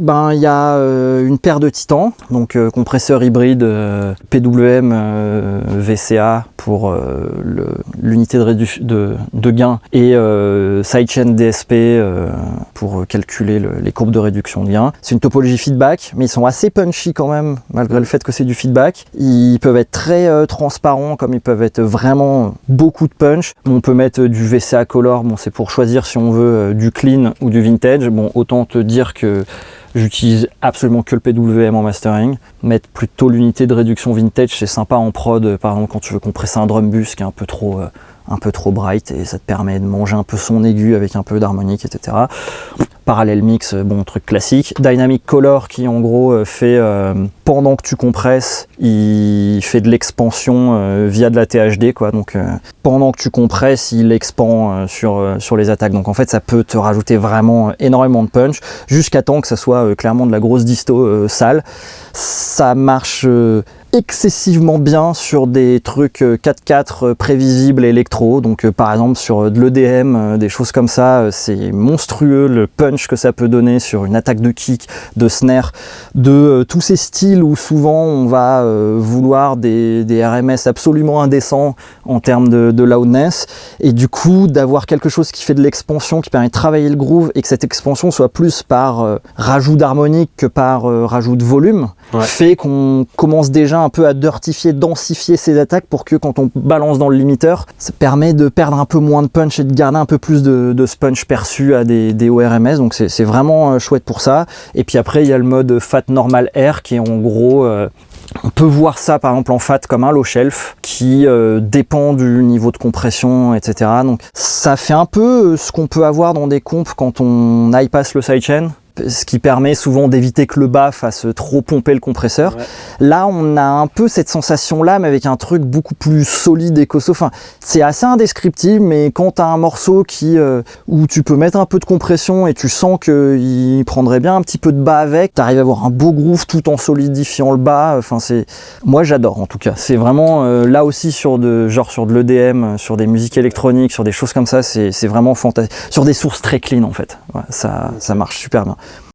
Ben, il y a une paire de titans, donc compresseur hybride PWM VCA pour l'unité de gain et sidechain DSP pour calculer les courbes de réduction de gain. C'est une topologie feedback, mais ils sont assez punchy quand même, malgré le fait que c'est du feedback. Ils peuvent être très transparents, comme ils peuvent être vraiment beaucoup de punch. On peut mettre du VCA color, bon, c'est pour choisir si on veut du clean ou du vintage. Bon, autant te dire que j'utilise absolument que le PWM en mastering. Mettre plutôt l'unité de réduction vintage, c'est sympa en prod, par exemple quand tu veux compresser un drum bus qui est un peu trop bright, et ça te permet de manger un peu son aigu avec un peu d'harmonique, etc. Parallel mix, bon, truc classique. Dynamic color qui en gros fait, pendant que tu compresses, il fait de l'expansion via de la THD, quoi. Donc pendant que tu compresses, il expand sur les attaques. Donc en fait, ça peut te rajouter vraiment énormément de punch, jusqu'à temps que ça soit clairement de la grosse disto sale. Ça marche excessivement bien sur des trucs 4/4 prévisibles électro, donc par exemple sur de l'EDM, des choses comme ça, c'est monstrueux le punch que ça peut donner sur une attaque de kick, de snare, de tous ces styles où souvent on va vouloir des RMS absolument indécents en termes de loudness, et du coup d'avoir quelque chose qui fait de l'expansion, qui permet de travailler le groove, et que cette expansion soit plus par rajout d'harmonique que par rajout de volume, fait qu'on commence déjà un peu à dirtifier, densifier ses attaques pour que quand on balance dans le limiteur, ça permet de perdre un peu moins de punch et de garder un peu plus de ce punch perçu à des ORMS, donc c'est vraiment chouette pour ça. Et puis après il y a le mode Fat Normal Air qui est en gros, on peut voir ça par exemple en fat comme un low shelf qui dépend du niveau de compression, etc. Donc ça fait un peu ce qu'on peut avoir dans des comps quand on bypass le sidechain, ce qui permet souvent d'éviter que le bas fasse trop pomper le compresseur. Ouais. Là, on a un peu cette sensation-là, mais avec un truc beaucoup plus solide et costaud. Enfin, c'est assez indescriptible, mais quand tu as un morceau où tu peux mettre un peu de compression et tu sens qu'il prendrait bien un petit peu de bas avec, tu arrives à avoir un beau groove tout en solidifiant le bas. Enfin, moi, j'adore en tout cas. C'est vraiment là aussi sur de l'EDM, sur des musiques électroniques, sur des choses comme ça, c'est vraiment fantastique. Sur des sources très clean en fait. Ouais, ça marche super bien.